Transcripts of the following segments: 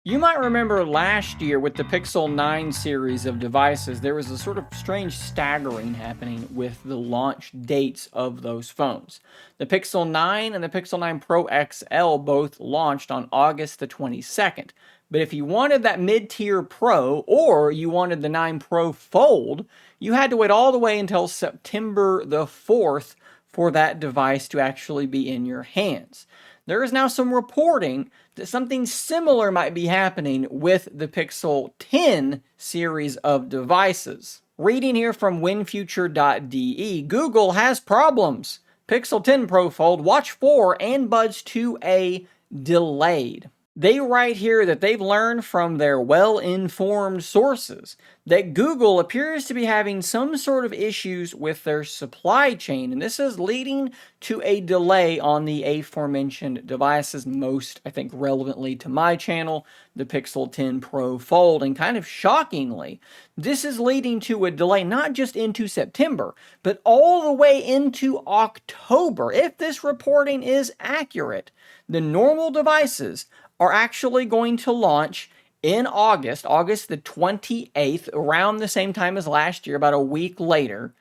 You might remember last year with the Pixel 9 series of devices, there was a sort of strange staggering happening with the launch dates of those phones. The Pixel 9 and the Pixel 9 Pro XL both launched on August the 22nd. But if you wanted that mid-tier Pro or you wanted the 9 Pro Fold, you had to wait all the way until September the 4th for that device to actually be in your hands. There is now some reporting that something similar might be happening with the Pixel 10 series of devices. Reading here from winfuture.de, Google has problems. Pixel 10 Pro Fold, Watch 4, and Buds 2a delayed. They write here that they've learned from their well-informed sources that Google appears to be having some sort of issues with their supply chain, and this is leading to a delay on the aforementioned devices, most, I think, relevantly to my channel, the Pixel 10 Pro Fold, and kind of shockingly, this is leading to a delay not just into September, but all the way into October. If this reporting is accurate, the normal devices are actually going to launch in August the 28th, around the same time as last year, about a week later.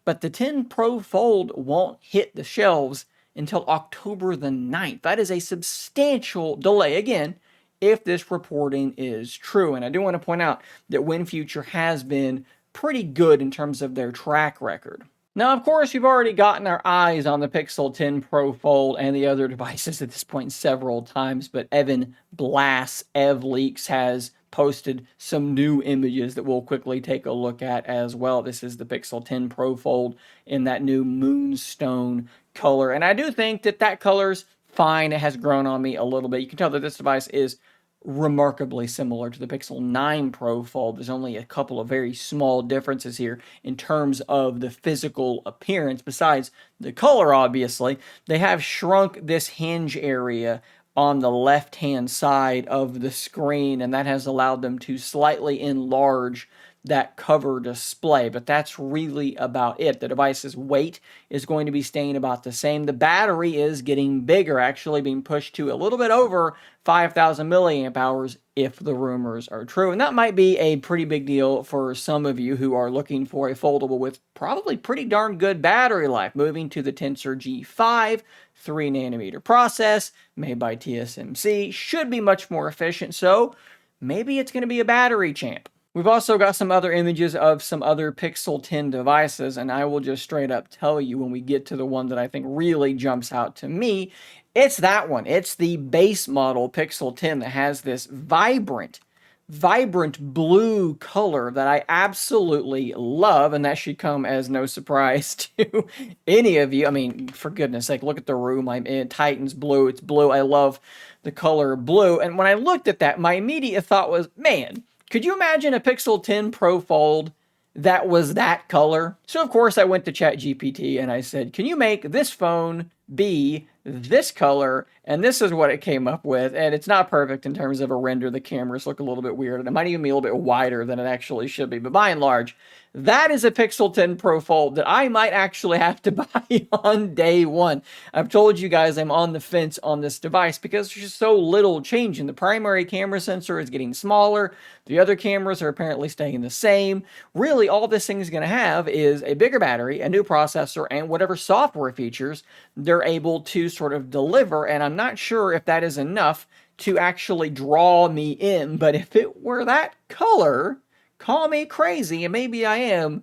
But the 10 Pro Fold won't hit the shelves until October the 9th. That is a substantial delay, again, if this reporting is true. And I do want to point out that WinFuture has been pretty good in terms of their track record. Now, of course, we've already gotten our eyes on the Pixel 10 Pro Fold and the other devices at this point several times, but Evan Blass, EvLeaks, has posted some new images that we'll quickly take a look at as well. This is the Pixel 10 Pro Fold in that new moonstone color, and I do think that that color's fine. It has grown on me a little bit. You can tell that this device is remarkably similar to the Pixel 9 Pro Fold. There's only a couple of very small differences here in terms of the physical appearance. Besides the color, obviously, they have shrunk this hinge area on the left-hand side of the screen, and that has allowed them to slightly enlarge that cover display, but that's really about it. The device's weight is going to be staying about the same. The battery is getting bigger, actually being pushed to a little bit over 5,000 milliamp hours if the rumors are true. And that might be a pretty big deal for some of you who are looking for a foldable with probably pretty darn good battery life. Moving to the Tensor G5, 3nm process, made by TSMC, should be much more efficient, so maybe it's going to be a battery champ. We've also got some other images of some other Pixel 10 devices, and I will just straight up tell you when we get to the one that I think really jumps out to me, it's that one. It's the base model Pixel 10 that has this vibrant blue color that I absolutely love, and that should come as no surprise to any of you. I mean, for goodness sake, look at the room I'm in. Titan's blue. It's blue. I love the color blue, and when I looked at that, my immediate thought was, man, could you imagine a Pixel 10 Pro Fold that was that color? So of course I went to ChatGPT and I said, can you make this phone be this color? And this is what it came up with. And it's not perfect in terms of a render. The cameras look a little bit weird, and it might even be a little bit wider than it actually should be. But by and large, that is a Pixel 10 Pro Fold that I might actually have to buy on day one. I've told you guys I'm on the fence on this device because there's just so little changing. The primary camera sensor is getting smaller. The other cameras are apparently staying the same. Really, all this thing is going to have is a bigger battery, a new processor, and whatever software features they're able to sort of deliver. And I'm not sure if that is enough to actually draw me in. But if it were that color, call me crazy, and maybe I am,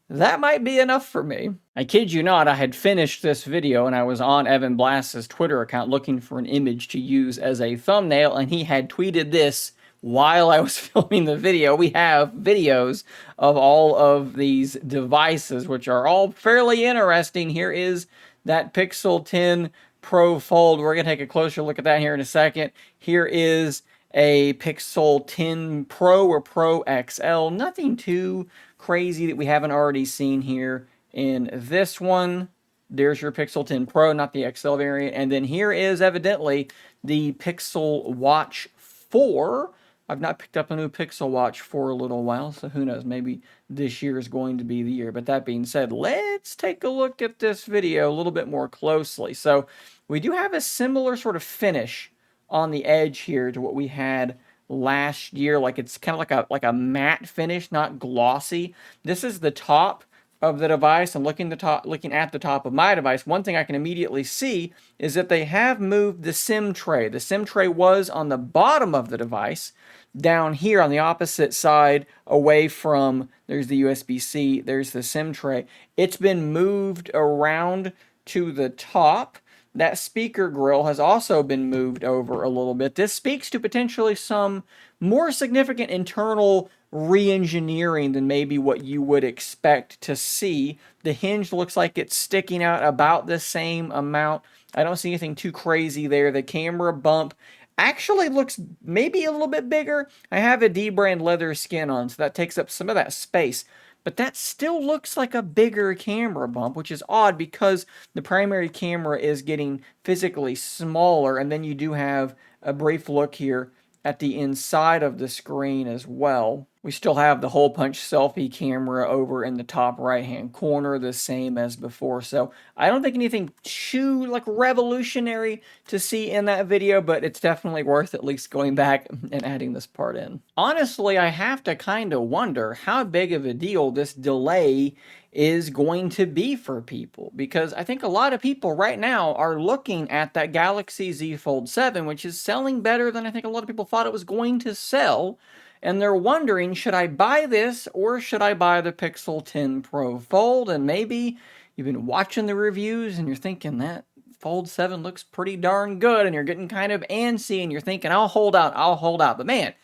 that might be enough for me. I kid you not, I had finished this video and I was on Evan Blass's Twitter account looking for an image to use as a thumbnail, and he had tweeted this while I was filming the video. We have videos of all of these devices, which are all fairly interesting. Here is that Pixel 10 Pro Fold. We're going to take a closer look at that here in a second. Here is a Pixel 10 Pro or Pro XL. Nothing too crazy that we haven't already seen here in this one. There's your Pixel 10 Pro, not the XL variant. And then here is evidently the Pixel Watch 4. I've not picked up a new Pixel Watch for a little while, so who knows, maybe this year is going to be the year. But that being said, let's take a look at this video a little bit more closely. So we do have a similar sort of finish on the edge here to what we had last year. Like it's kind of like a matte finish, not glossy. This is the top of the device. I'm looking at the top of my device. One thing I can immediately see is that they have moved the SIM tray. The SIM tray was on the bottom of the device, down here on the opposite side, away from, there's the USB-C, there's the SIM tray. It's been moved around to the top. That speaker grill has also been moved over a little bit. This speaks to potentially some more significant internal re-engineering than maybe what you would expect to see. The hinge looks like it's sticking out about the same amount. I don't see anything too crazy there. The camera bump actually looks maybe a little bit bigger. I have a dbrand leather skin on, so that takes up some of that space. But that still looks like a bigger camera bump, which is odd because the primary camera is getting physically smaller, and then you do have a brief look here at the inside of the screen as well. We still have the hole punch selfie camera over in the top right-hand corner, the same as before. So I don't think anything too revolutionary to see in that video, but it's definitely worth at least going back and adding this part in. Honestly, I have to kind of wonder how big of a deal this delay is going to be for people, because I think a lot of people right now are looking at that Galaxy Z Fold 7, which is selling better than I think a lot of people thought it was going to sell, and they're wondering, should I buy this or should I buy the Pixel 10 Pro Fold? And maybe you've been watching the reviews and you're thinking that Fold 7 looks pretty darn good, and you're getting kind of antsy and you're thinking, I'll hold out. But man, am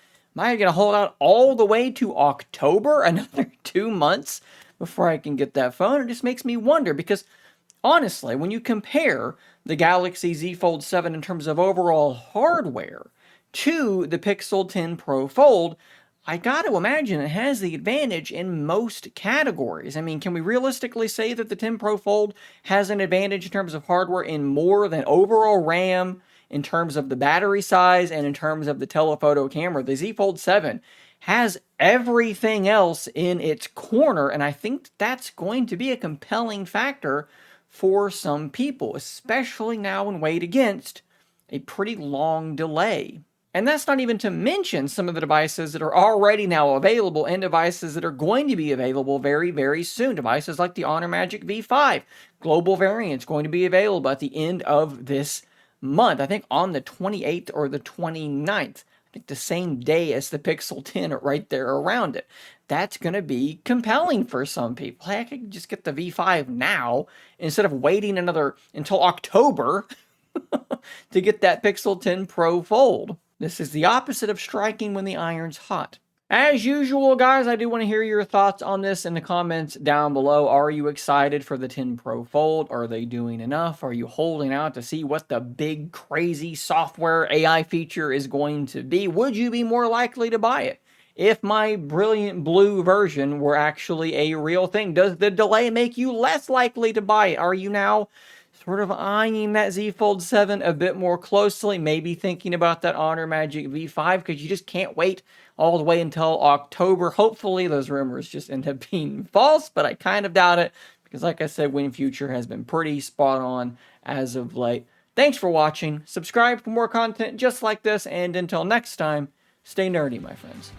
I going to hold out all the way to October, another 2 months before I can get that phone? It just makes me wonder, because honestly, when you compare the Galaxy Z Fold 7 in terms of overall hardware to the Pixel 10 Pro Fold, I got to imagine it has the advantage in most categories. I mean, can we realistically say that the 10 Pro Fold has an advantage in terms of hardware in more than overall RAM, in terms of the battery size, and in terms of the telephoto camera? The Z Fold 7 has everything else in its corner, and I think that's going to be a compelling factor for some people, especially now when weighed against a pretty long delay. And that's not even to mention some of the devices that are already now available and devices that are going to be available very, very soon. Devices like the Honor Magic V5, global variants going to be available at the end of this month. I think on the 28th or the 29th. I think the same day as the Pixel 10, right there around it. That's going to be compelling for some people. Hey, I could just get the V5 now instead of waiting until October to get that Pixel 10 Pro Fold. This is the opposite of striking when the iron's hot. As usual, guys, I do want to hear your thoughts on this in the comments down below. Are you excited for the 10 Pro Fold? Are they doing enough? Are you holding out to see what the big, crazy software AI feature is going to be? Would you be more likely to buy it if my brilliant blue version were actually a real thing? Does the delay make you less likely to buy it? Are you now sort of eyeing that Z Fold 7 a bit more closely, maybe thinking about that Honor Magic V5 because you just can't wait all the way until October? Hopefully those rumors just end up being false, but I kind of doubt it because, like I said, WinFuture has been pretty spot on as of late. Thanks for watching. Subscribe for more content just like this, and until next time, stay nerdy, my friends.